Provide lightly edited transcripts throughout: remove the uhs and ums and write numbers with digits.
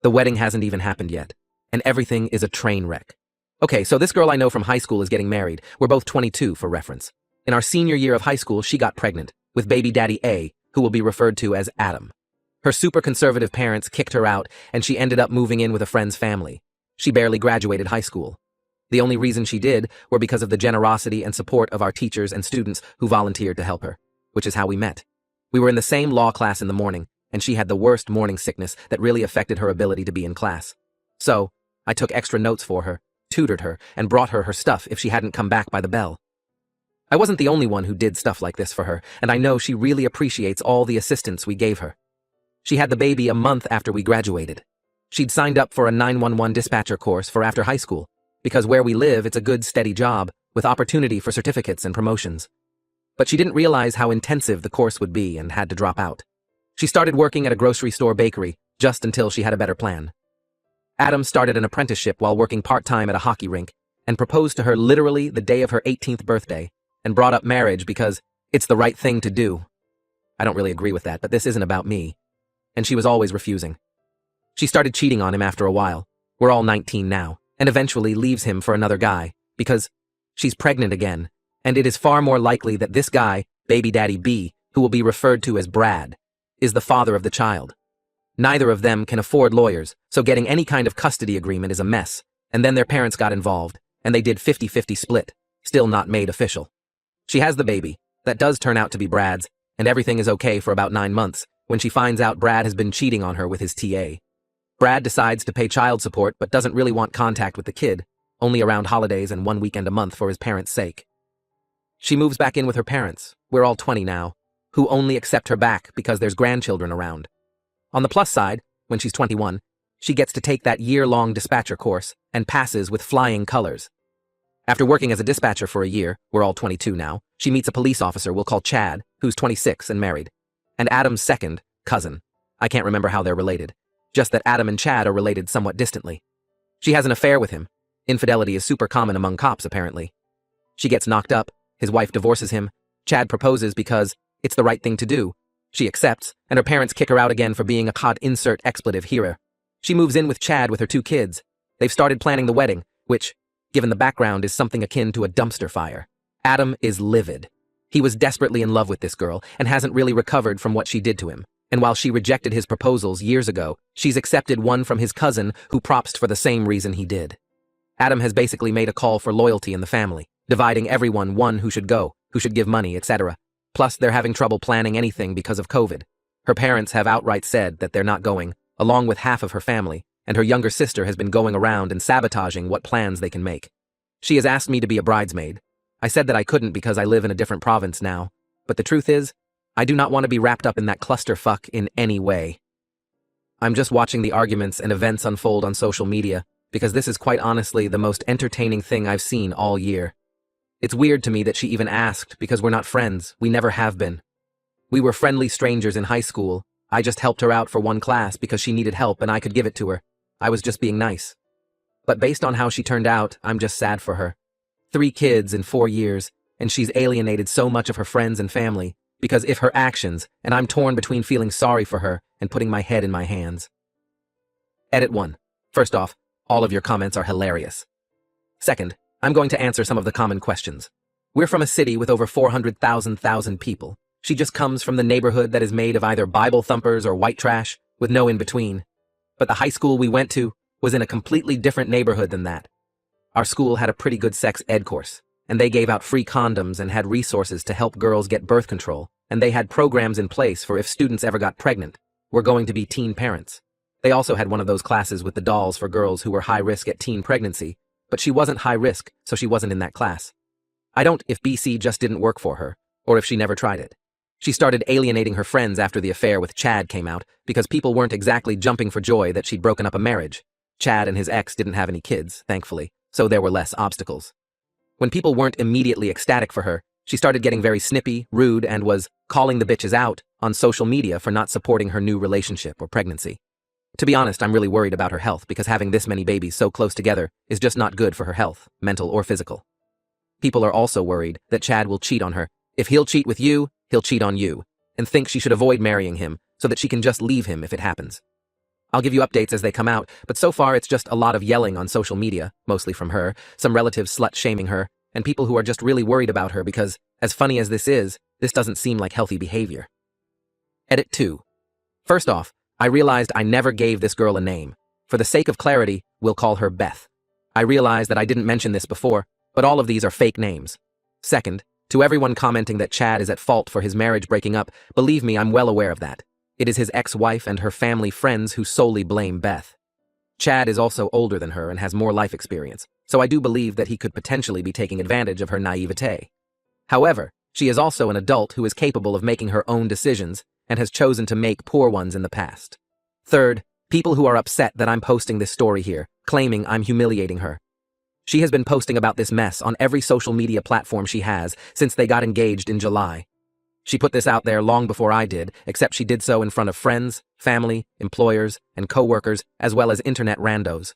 The wedding hasn't even happened yet, and everything is a train wreck. Okay, so this girl I know from high school is getting married. We're both 22 for reference. In our senior year of high school, she got pregnant with baby daddy A, who will be referred to as Adam. Her super conservative parents kicked her out, and she ended up moving in with a friend's family. She barely graduated high school. The only reason she did were because of the generosity and support of our teachers and students who volunteered to help her, which is how we met. We were in the same law class in the morning, and she had the worst morning sickness that really affected her ability to be in class. So, I took extra notes for her, tutored her, and brought her her stuff if she hadn't come back by the bell. I wasn't the only one who did stuff like this for her, and I know she really appreciates all the assistance we gave her. She had the baby a month after we graduated. She'd signed up for a 911 dispatcher course for after high school, because where we live, it's a good, steady job, with opportunity for certificates and promotions. But she didn't realize how intensive the course would be and had to drop out. She started working at a grocery store bakery, just until she had a better plan. Adam started an apprenticeship while working part-time at a hockey rink, and proposed to her literally the day of her 18th birthday, and brought up marriage because it's the right thing to do. I don't really agree with that, but this isn't about me. And she was always refusing. She started cheating on him after a while. We're all 19 now, and eventually leaves him for another guy, because she's pregnant again, and it is far more likely that this guy, baby daddy B, who will be referred to as Brad, is the father of the child. Neither of them can afford lawyers, so getting any kind of custody agreement is a mess, and then their parents got involved, and they did 50-50 split, still not made official. She has the baby, that does turn out to be Brad's, and everything is okay for about 9 months, when she finds out Brad has been cheating on her with his TA. Brad decides to pay child support but doesn't really want contact with the kid, only around holidays and 1 weekend a month for his parents' sake. She moves back in with her parents, we're all 20 now, who only accept her back because there's grandchildren around. On the plus side, when she's 21, she gets to take that year-long dispatcher course and passes with flying colors. After working as a dispatcher for a year, we're all 22 now, she meets a police officer we'll call Chad, who's 26 and married. And Adam's second, cousin. I can't remember how they're related. Just that Adam and Chad are related somewhat distantly. She has an affair with him. Infidelity is super common among cops, apparently. She gets knocked up, his wife divorces him, Chad proposes because it's the right thing to do. She accepts, and her parents kick her out again for being a cod insert expletive here. She moves in with Chad with her 2 kids. They've started planning the wedding, which, given the background, is something akin to a dumpster fire. Adam is livid. He was desperately in love with this girl and hasn't really recovered from what she did to him. And while she rejected his proposals years ago, she's accepted one from his cousin who propsed for the same reason he did. Adam has basically made a call for loyalty in the family, dividing everyone one who should go, who should give money, etc. Plus, they're having trouble planning anything because of COVID. Her parents have outright said that they're not going, along with half of her family, and her younger sister has been going around and sabotaging what plans they can make. She has asked me to be a bridesmaid. I said that I couldn't because I live in a different province now, but the truth is, I do not want to be wrapped up in that clusterfuck in any way. I'm just watching the arguments and events unfold on social media because this is quite honestly the most entertaining thing I've seen all year. It's weird to me that she even asked because we're not friends, we never have been. We were friendly strangers in high school. I just helped her out for one class because she needed help and I could give it to her. I was just being nice. But based on how she turned out, I'm just sad for her. 3 kids in 4 years, and she's alienated so much of her friends and family because of her actions, and I'm torn between feeling sorry for her and putting my head in my hands. Edit 1. First off, all of your comments are hilarious. Second, I'm going to answer some of the common questions. We're from a city with over 400,000 people. She just comes from the neighborhood that is made of either Bible thumpers or white trash, with no in-between. But the high school we went to was in a completely different neighborhood than that. Our school had a pretty good sex ed course, and they gave out free condoms and had resources to help girls get birth control, and they had programs in place for if students ever got pregnant, were going to be teen parents. They also had one of those classes with the dolls for girls who were high risk at teen pregnancy, but she wasn't high risk, so she wasn't in that class. I don't if BC just didn't work for her, or if she never tried it. She started alienating her friends after the affair with Chad came out because people weren't exactly jumping for joy that she'd broken up a marriage. Chad and his ex didn't have any kids, thankfully, so there were less obstacles. When people weren't immediately ecstatic for her, she started getting very snippy, rude, and was calling the bitches out on social media for not supporting her new relationship or pregnancy. To be honest, I'm really worried about her health because having this many babies so close together is just not good for her health, mental or physical. People are also worried that Chad will cheat on her. If he'll cheat with you, he'll cheat on you, and think she should avoid marrying him so that she can just leave him if it happens. I'll give you updates as they come out, but so far it's just a lot of yelling on social media, mostly from her, some relatives slut-shaming her, and people who are just really worried about her because, as funny as this is, this doesn't seem like healthy behavior. Edit 2. First off, I realized I never gave this girl a name. For the sake of clarity, we'll call her Beth. I realized that I didn't mention this before, but all of these are fake names. Second, to everyone commenting that Chad is at fault for his marriage breaking up, believe me, I'm well aware of that. It is his ex-wife and her family friends who solely blame Beth. Chad is also older than her and has more life experience, so I do believe that he could potentially be taking advantage of her naivete. However, she is also an adult who is capable of making her own decisions and has chosen to make poor ones in the past. Third, people who are upset that I'm posting this story here, claiming I'm humiliating her. She has been posting about this mess on every social media platform she has since they got engaged in July. She put this out there long before I did, except she did so in front of friends, family, employers, and co-workers, as well as internet randos.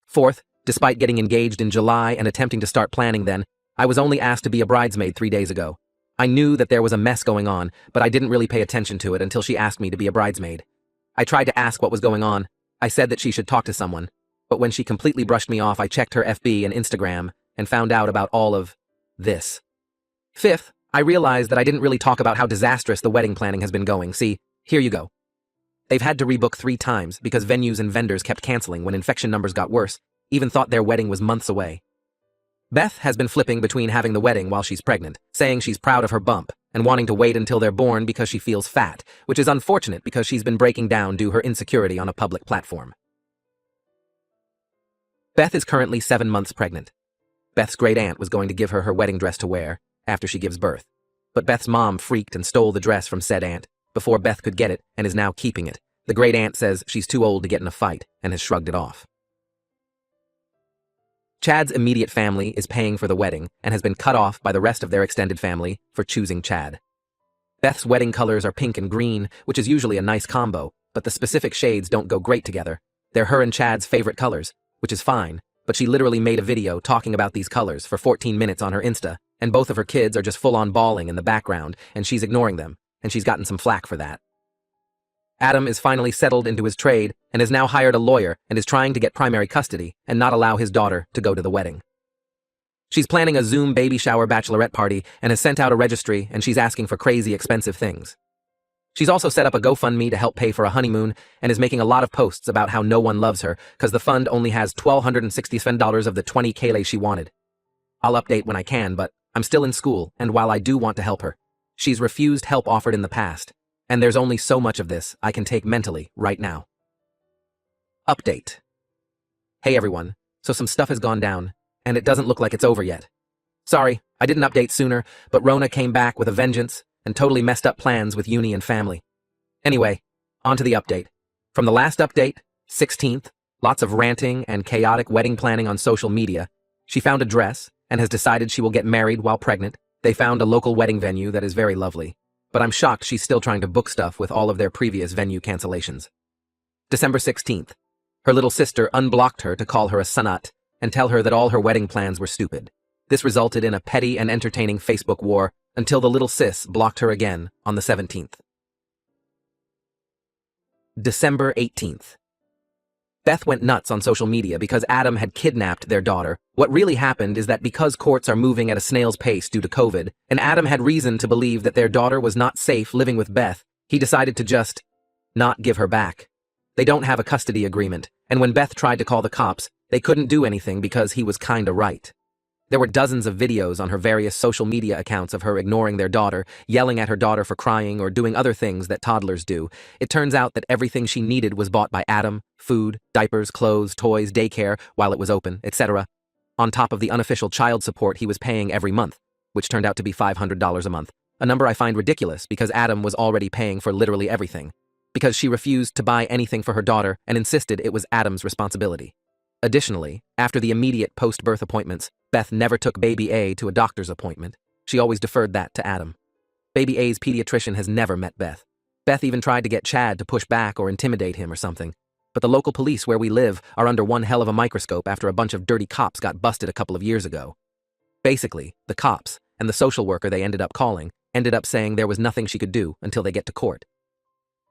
Fourth, despite getting engaged in July and attempting to start planning then, I was only asked to be a bridesmaid 3 days ago. I knew that there was a mess going on, but I didn't really pay attention to it until she asked me to be a bridesmaid. I tried to ask what was going on. I said that she should talk to someone, but when she completely brushed me off, I checked her FB and Instagram and found out about all of this. Fifth, I realized that I didn't really talk about how disastrous the wedding planning has been going. See, here you go. They've had to rebook 3 times because venues and vendors kept canceling when infection numbers got worse, even thought their wedding was months away. Beth has been flipping between having the wedding while she's pregnant, saying she's proud of her bump, and wanting to wait until they're born because she feels fat, which is unfortunate because she's been breaking down due to her insecurity on a public platform. Beth is currently 7 months pregnant. Beth's great aunt was going to give her her wedding dress to wear after she gives birth, but Beth's mom freaked and stole the dress from said aunt before Beth could get it and is now keeping it. The great aunt says she's too old to get in a fight and has shrugged it off. Chad's immediate family is paying for the wedding and has been cut off by the rest of their extended family for choosing Chad. Beth's wedding colors are pink and green, which is usually a nice combo, but the specific shades don't go great together. They're her and Chad's favorite colors, which is fine, but she literally made a video talking about these colors for 14 minutes on her Insta, and both of her kids are just full-on bawling in the background, and she's ignoring them, and she's gotten some flack for that. Adam is finally settled into his trade and has now hired a lawyer and is trying to get primary custody and not allow his daughter to go to the wedding. She's planning a Zoom baby shower bachelorette party and has sent out a registry, and she's asking for crazy expensive things. She's also set up a GoFundMe to help pay for a honeymoon and is making a lot of posts about how no one loves her because the fund only has $1,260 of the $20K she wanted. I'll update when I can, but I'm still in school, and while I do want to help her, she's refused help offered in the past. And there's only so much of this I can take mentally right now. Update. Hey everyone, so some stuff has gone down, and it doesn't look like it's over yet. Sorry, I didn't update sooner, but Rona came back with a vengeance and totally messed up plans with uni and family. Anyway, on to the update. From the last update, 16th, lots of ranting and chaotic wedding planning on social media. She found a dress and has decided she will get married while pregnant. They found a local wedding venue that is very lovely. But I'm shocked she's still trying to book stuff with all of their previous venue cancellations. December 16th. Her little sister unblocked her to call her a sunut and tell her that all her wedding plans were stupid. This resulted in a petty and entertaining Facebook war until the little sis blocked her again on the 17th. December 18th. Beth went nuts on social media because Adam had kidnapped their daughter. What really happened is that because courts are moving at a snail's pace due to COVID, and Adam had reason to believe that their daughter was not safe living with Beth, he decided to just not give her back. They don't have a custody agreement, and when Beth tried to call the cops, they couldn't do anything because he was kinda right. There were dozens of videos on her various social media accounts of her ignoring their daughter, yelling at her daughter for crying or doing other things that toddlers do. It turns out that everything she needed was bought by Adam: food, diapers, clothes, toys, daycare, while it was open, etc. On top of the unofficial child support he was paying every month, which turned out to be $500 a month, a number I find ridiculous because Adam was already paying for literally everything, because she refused to buy anything for her daughter and insisted it was Adam's responsibility. Additionally, after the immediate post-birth appointments, Beth never took baby A to a doctor's appointment. She always deferred that to Adam. Baby A's pediatrician has never met Beth. Beth even tried to get Chad to push back or intimidate him or something. But the local police where we live are under one hell of a microscope after a bunch of dirty cops got busted a couple of years ago. Basically, the cops and the social worker they ended up calling ended up saying there was nothing she could do until they get to court.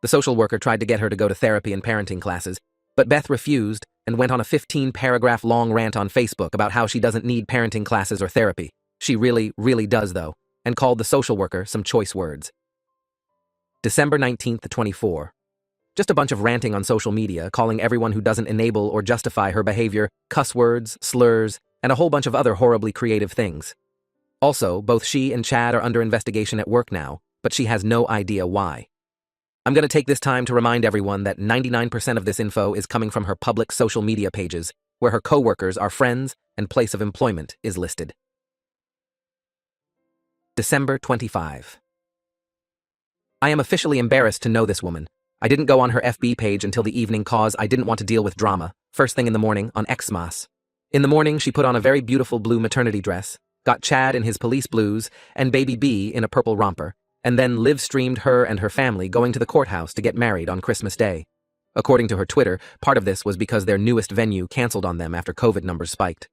The social worker tried to get her to go to therapy and parenting classes, but Beth refused and went on a 15-paragraph long rant on Facebook about how she doesn't need parenting classes or therapy. She really, really does, though, and called the social worker some choice words. December 19th to 24. Just a bunch of ranting on social media, calling everyone who doesn't enable or justify her behavior cuss words, slurs, and a whole bunch of other horribly creative things. Also, both she and Chad are under investigation at work now, but she has no idea why. I'm going to take this time to remind everyone that 99% of this info is coming from her public social media pages, where her coworkers are friends and place of employment is listed. December 25. I am officially embarrassed to know this woman. I didn't go on her FB page until the evening cause I didn't want to deal with drama, first thing in the morning on Xmas. In the morning, she put on a very beautiful blue maternity dress, got Chad in his police blues, and baby B in a purple romper, and then live-streamed her and her family going to the courthouse to get married on Christmas Day. According to her Twitter, part of this was because their newest venue canceled on them after COVID numbers spiked.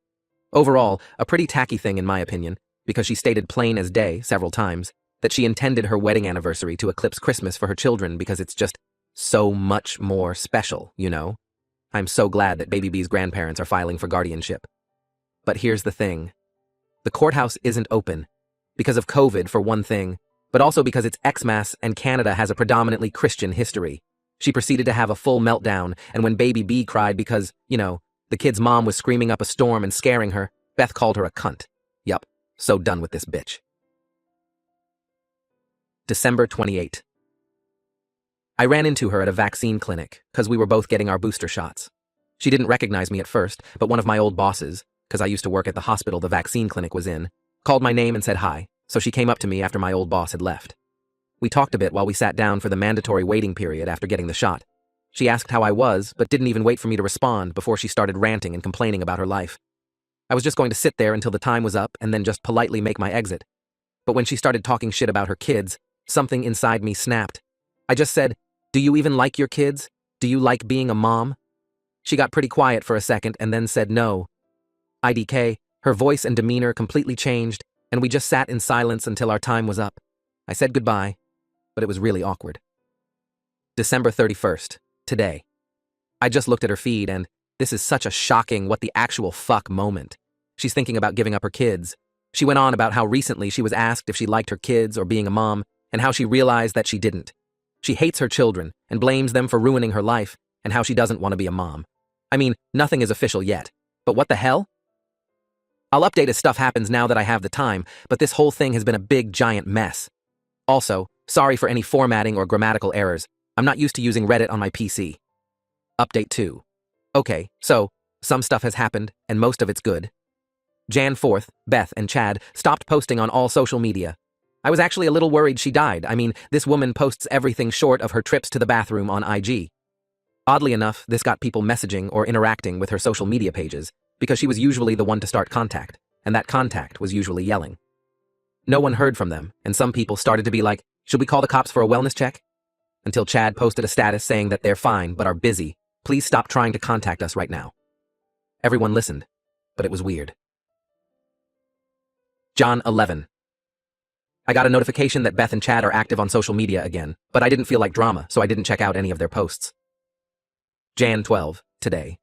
Overall, a pretty tacky thing in my opinion, because she stated plain as day several times that she intended her wedding anniversary to eclipse Christmas for her children because it's just so much more special, you know? I'm so glad that Baby B's grandparents are filing for guardianship. But here's the thing. The courthouse isn't open, because of COVID for one thing, but also because it's Xmas and Canada has a predominantly Christian history. She proceeded to have a full meltdown, and when Baby B cried because, the kid's mom was screaming up a storm and scaring her, Beth called her a cunt. Yup, so done with this bitch. December 28. I ran into her at a vaccine clinic, because we were both getting our booster shots. She didn't recognize me at first, but one of my old bosses, because I used to work at the hospital the vaccine clinic was in, called my name and said hi, so she came up to me after my old boss had left. We talked a bit while we sat down for the mandatory waiting period after getting the shot. She asked how I was, but didn't even wait for me to respond before she started ranting and complaining about her life. I was just going to sit there until the time was up and then just politely make my exit. But when she started talking shit about her kids, something inside me snapped. I just said, "Do you even like your kids? Do you like being a mom?" She got pretty quiet for a second and then said no. IDK, her voice and demeanor completely changed, and we just sat in silence until our time was up. I said goodbye, but it was really awkward. December 31st, today. I just looked at her feed and this is such a shocking what the actual fuck moment. She's thinking about giving up her kids. She went on about how recently she was asked if she liked her kids or being a mom, and how she realized that she didn't. She hates her children and blames them for ruining her life, and how she doesn't want to be a mom. I mean, nothing is official yet, but what the hell? I'll update as stuff happens now that I have the time, but this whole thing has been a big giant mess. Also, sorry for any formatting or grammatical errors. I'm not used to using Reddit on my PC. Update 2. Okay, so, some stuff has happened, and most of it's good. Jan 4th, Beth and Chad stopped posting on all social media. I was actually a little worried she died. I mean, this woman posts everything short of her trips to the bathroom on IG. Oddly enough, this got people messaging or interacting with her social media pages, because she was usually the one to start contact, and that contact was usually yelling. No one heard from them, and some people started to be like, should we call the cops for a wellness check? Until Chad posted a status saying that they're fine but are busy. Please stop trying to contact us right now. Everyone listened, but it was weird. John 11. I got a notification that Beth and Chad are active on social media again, but I didn't feel like drama, so I didn't check out any of their posts. Jan 12, today.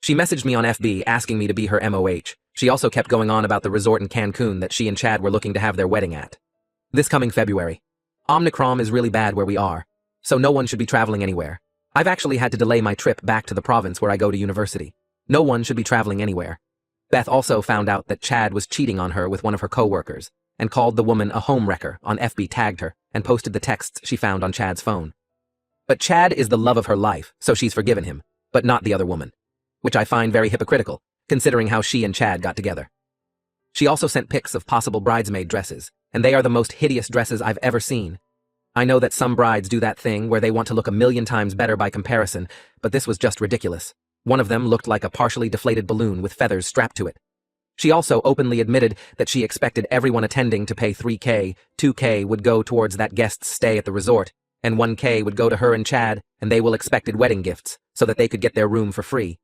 She messaged me on FB asking me to be her MOH. She also kept going on about the resort in Cancun that she and Chad were looking to have their wedding at. This coming February. Omicron is really bad where we are, so no one should be traveling anywhere. I've actually had to delay my trip back to the province where I go to university. No one should be traveling anywhere. Beth also found out that Chad was cheating on her with one of her co-workers, and called the woman a homewrecker on FB, tagged her, and posted the texts she found on Chad's phone. But Chad is the love of her life, so she's forgiven him, but not the other woman, which I find very hypocritical, considering how she and Chad got together. She also sent pics of possible bridesmaid dresses, and they are the most hideous dresses I've ever seen. I know that some brides do that thing where they want to look a million times better by comparison, but this was just ridiculous. One of them looked like a partially deflated balloon with feathers strapped to it. She also openly admitted that she expected everyone attending to pay $3K, $2K would go towards that guest's stay at the resort, and $1K would go to her and Chad, and they will expected wedding gifts, so that they could get their room for free.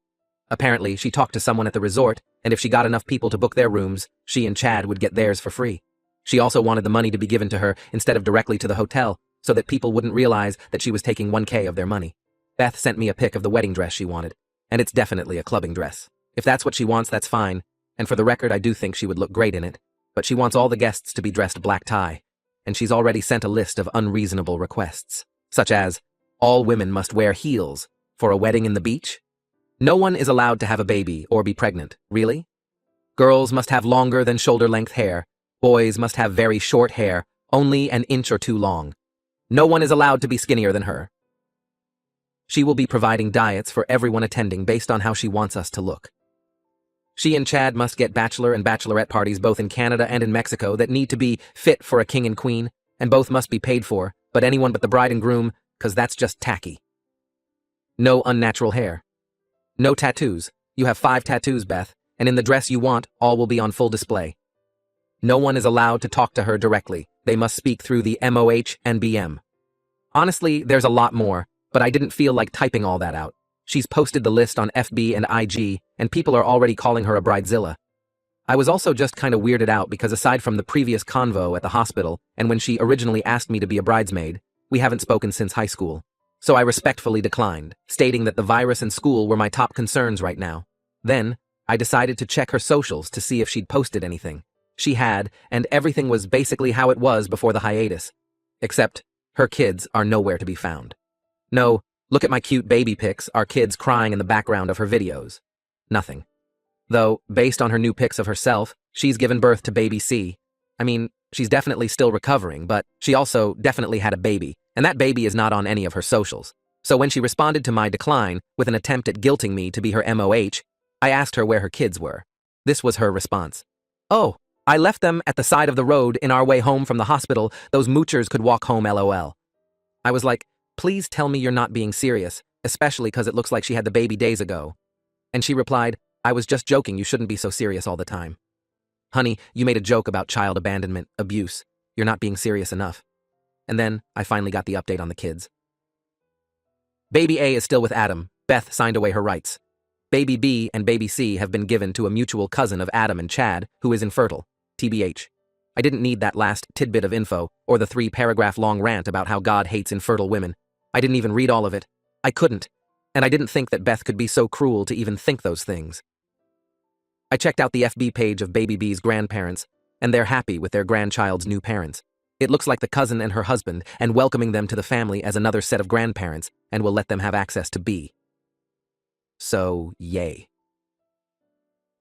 Apparently, she talked to someone at the resort, and if she got enough people to book their rooms, she and Chad would get theirs for free. She also wanted the money to be given to her instead of directly to the hotel, so that people wouldn't realize that she was taking 1K of their money. Beth sent me a pic of the wedding dress she wanted, and it's definitely a clubbing dress. If that's what she wants, that's fine, and for the record, I do think she would look great in it, but she wants all the guests to be dressed black tie, and she's already sent a list of unreasonable requests, such as, all women must wear heels for a wedding in the beach? No one is allowed to have a baby or be pregnant, really? Girls must have longer than shoulder-length hair. Boys must have very short hair, only an inch or two long. No one is allowed to be skinnier than her. She will be providing diets for everyone attending based on how she wants us to look. She and Chad must get bachelor and bachelorette parties both in Canada and in Mexico that need to be fit for a king and queen, and both must be paid for, but anyone but the bride and groom, 'cause that's just tacky. No unnatural hair. No tattoos. You have 5 tattoos, Beth, and in the dress you want, all will be on full display. No one is allowed to talk to her directly. They must speak through the MOH and BM. Honestly, there's a lot more, but I didn't feel like typing all that out. She's posted the list on FB and IG, and people are already calling her a bridezilla. I was also just kind of weirded out because aside from the previous convo at the hospital, and when she originally asked me to be a bridesmaid, we haven't spoken since high school. So I respectfully declined, stating that the virus and school were my top concerns right now. Then, I decided to check her socials to see if she'd posted anything. She had, and everything was basically how it was before the hiatus. Except, her kids are nowhere to be found. No, look at my cute baby pics, our kids crying in the background of her videos. Nothing. Though, based on her new pics of herself, she's given birth to baby C. I mean, she's definitely still recovering, but she also definitely had a baby, and that baby is not on any of her socials. So when she responded to my decline with an attempt at guilting me to be her MOH, I asked her where her kids were. This was her response. Oh, I left them at the side of the road in our way home from the hospital. Those moochers could walk home, LOL. I was like, please tell me you're not being serious, especially because it looks like she had the baby days ago. And she replied, I was just joking, you shouldn't be so serious all the time. Honey, you made a joke about child abandonment, abuse. You're not being serious enough. And then, I finally got the update on the kids. Baby A is still with Adam. Beth signed away her rights. Baby B and baby C have been given to a mutual cousin of Adam and Chad, who is infertile. TBH. I didn't need that last tidbit of info, or the 3-paragraph-long rant about how God hates infertile women. I didn't even read all of it. I couldn't. And I didn't think that Beth could be so cruel to even think those things. I checked out the FB page of baby B's grandparents, and they're happy with their grandchild's new parents. It looks like the cousin and her husband, and welcoming them to the family as another set of grandparents, and will let them have access to B. So, yay.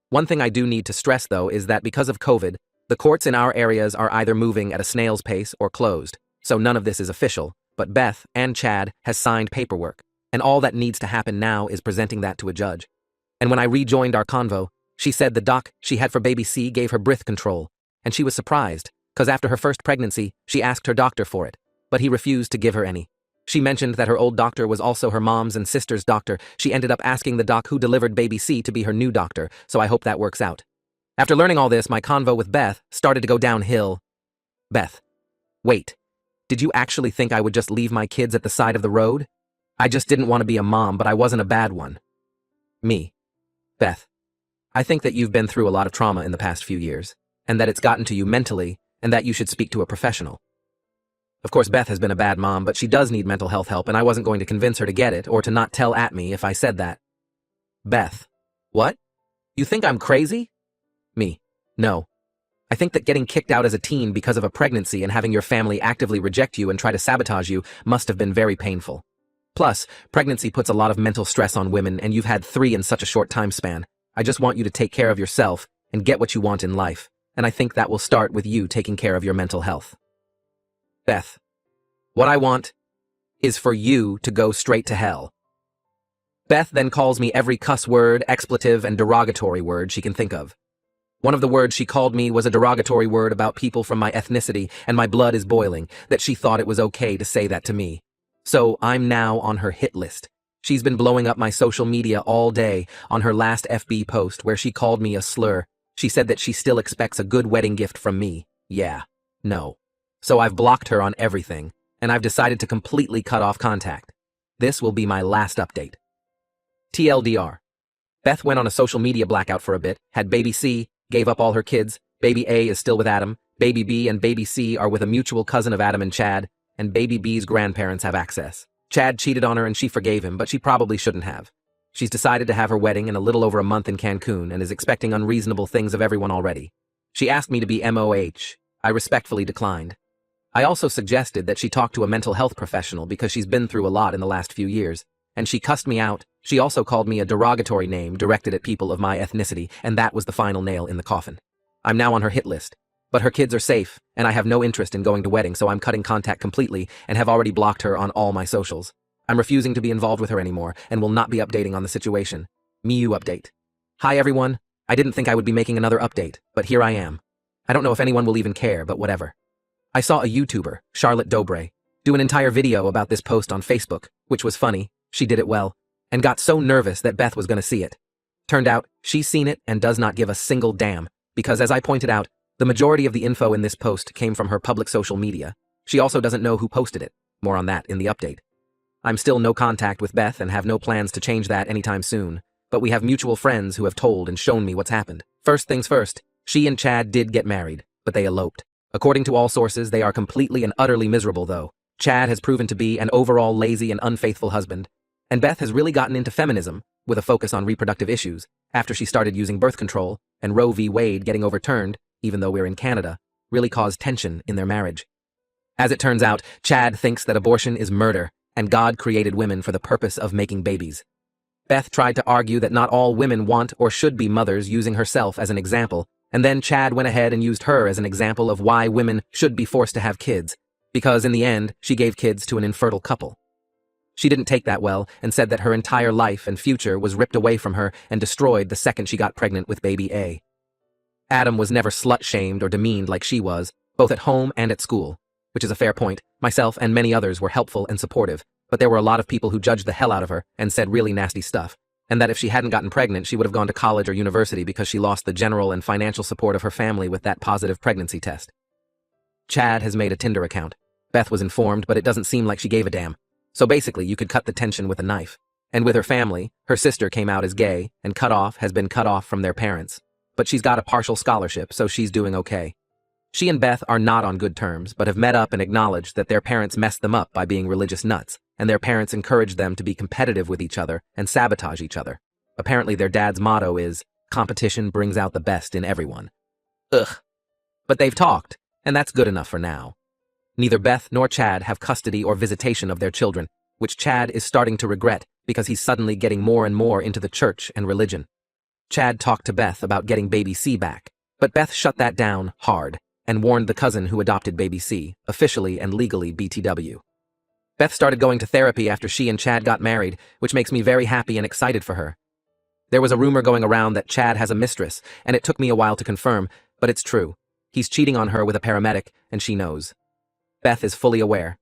One thing I do need to stress, though, is that because of COVID, the courts in our areas are either moving at a snail's pace or closed, so none of this is official, but Beth and Chad has signed paperwork, and all that needs to happen now is presenting that to a judge. And when I rejoined our convo, she said the doc she had for baby C gave her birth control, and she was surprised, because after her first pregnancy, she asked her doctor for it, but he refused to give her any. She mentioned that her old doctor was also her mom's and sister's doctor. She ended up asking the doc who delivered baby C to be her new doctor, so I hope that works out. After learning all this, my convo with Beth started to go downhill. Beth, wait, did you actually think I would just leave my kids at the side of the road? I just didn't want to be a mom, but I wasn't a bad one. Me. Beth, I think that you've been through a lot of trauma in the past few years, and that it's gotten to you mentally, and that you should speak to a professional. Of course, Beth has been a bad mom, but she does need mental health help, and I wasn't going to convince her to get it or to not tell at me if I said that. Beth, what? You think I'm crazy? Me, no. I think that getting kicked out as a teen because of a pregnancy and having your family actively reject you and try to sabotage you must have been very painful. Plus, pregnancy puts a lot of mental stress on women, and you've had 3 in such a short time span. I just want you to take care of yourself and get what you want in life, and I think that will start with you taking care of your mental health. Beth, what I want is for you to go straight to hell. Beth then calls me every cuss word, expletive, and derogatory word she can think of. One of the words she called me was a derogatory word about people from my ethnicity, and my blood is boiling, that she thought it was okay to say that to me. So I'm now on her hit list. She's been blowing up my social media all day on her last FB post where she called me a slur. She said that she still expects a good wedding gift from me. Yeah. No. So I've blocked her on everything, and I've decided to completely cut off contact. This will be my last update. TLDR. Beth went on a social media blackout for a bit, had baby C, gave up all her kids, baby A is still with Adam, baby B and baby C are with a mutual cousin of Adam and Chad, and baby B's grandparents have access. Chad cheated on her and she forgave him, but she probably shouldn't have. She's decided to have her wedding in a little over a month in Cancun and is expecting unreasonable things of everyone already. She asked me to be MOH. I respectfully declined. I also suggested that she talk to a mental health professional because she's been through a lot in the last few years, and she cussed me out. She also called me a derogatory name directed at people of my ethnicity, and that was the final nail in the coffin. I'm now on her hit list, but her kids are safe, and I have no interest in going to wedding, so I'm cutting contact completely and have already blocked her on all my socials. I'm refusing to be involved with her anymore and will not be updating on the situation. Miu update. Hi everyone. I didn't think I would be making another update, but here I am. I don't know if anyone will even care, but whatever. I saw a YouTuber, Charlotte Dobre, do an entire video about this post on Facebook, which was funny, she did it well, and got so nervous that Beth was going to see it. Turned out, she's seen it and does not give a single damn, because as I pointed out, the majority of the info in this post came from her public social media. She also doesn't know who posted it. More on that in the update. I'm still no contact with Beth and have no plans to change that anytime soon, but we have mutual friends who have told and shown me what's happened. First things first, she and Chad did get married, but they eloped. According to all sources, they are completely and utterly miserable though. Chad has proven to be an overall lazy and unfaithful husband, and Beth has really gotten into feminism, with a focus on reproductive issues, after she started using birth control, and Roe v. Wade getting overturned, even though we're in Canada, really caused tension in their marriage. As it turns out, Chad thinks that abortion is murder, and God created women for the purpose of making babies. Beth tried to argue that not all women want or should be mothers, using herself as an example, and then Chad went ahead and used her as an example of why women should be forced to have kids, because in the end, she gave kids to an infertile couple. She didn't take that well and said that her entire life and future was ripped away from her and destroyed the second she got pregnant with baby A. Adam was never slut-shamed or demeaned like she was, both at home and at school, which is a fair point. Myself and many others were helpful and supportive, but there were a lot of people who judged the hell out of her and said really nasty stuff, and that if she hadn't gotten pregnant, she would have gone to college or university because she lost the general and financial support of her family with that positive pregnancy test. Chad has made a Tinder account. Beth was informed, but it doesn't seem like she gave a damn. So basically, you could cut the tension with a knife. And with her family, her sister came out as gay, and has been cut off from their parents. But she's got a partial scholarship, so she's doing okay. She and Beth are not on good terms, but have met up and acknowledged that their parents messed them up by being religious nuts, and their parents encouraged them to be competitive with each other and sabotage each other. Apparently their dad's motto is, competition brings out the best in everyone. Ugh. But they've talked, and that's good enough for now. Neither Beth nor Chad have custody or visitation of their children, which Chad is starting to regret because he's suddenly getting more and more into the church and religion. Chad talked to Beth about getting baby C back, but Beth shut that down hard and warned the cousin who adopted baby C, officially and legally BTW. Beth started going to therapy after she and Chad got married, which makes me very happy and excited for her. There was a rumor going around that Chad has a mistress, and it took me a while to confirm, but it's true. He's cheating on her with a paramedic, and she knows. Beth is fully aware.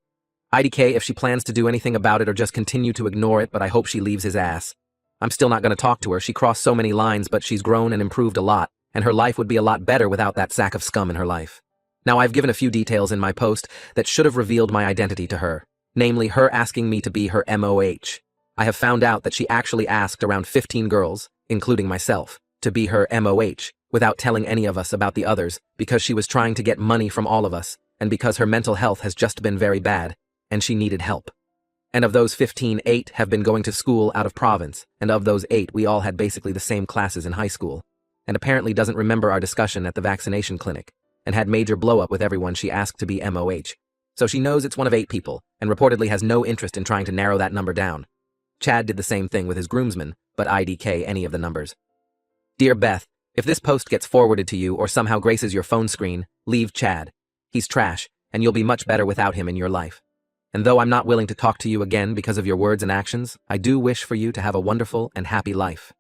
IDK if she plans to do anything about it or just continue to ignore it, but I hope she leaves his ass. I'm still not going to talk to her. She crossed so many lines, but she's grown and improved a lot, and her life would be a lot better without that sack of scum in her life. Now, I've given a few details in my post that should have revealed my identity to her, namely her asking me to be her MOH. I have found out that she actually asked around 15 girls, including myself, to be her MOH, without telling any of us about the others, because she was trying to get money from all of us, and because her mental health has just been very bad, and she needed help. And of those 15, 8 have been going to school out of province, and of those 8, we all had basically the same classes in high school, and apparently doesn't remember our discussion at the vaccination clinic, and had major blow-up with everyone she asked to be MOH. So she knows it's one of 8 people, and reportedly has no interest in trying to narrow that number down. Chad did the same thing with his groomsmen, but IDK any of the numbers. Dear Beth, if this post gets forwarded to you or somehow graces your phone screen, leave Chad. He's trash, and you'll be much better without him in your life. And though I'm not willing to talk to you again because of your words and actions, I do wish for you to have a wonderful and happy life.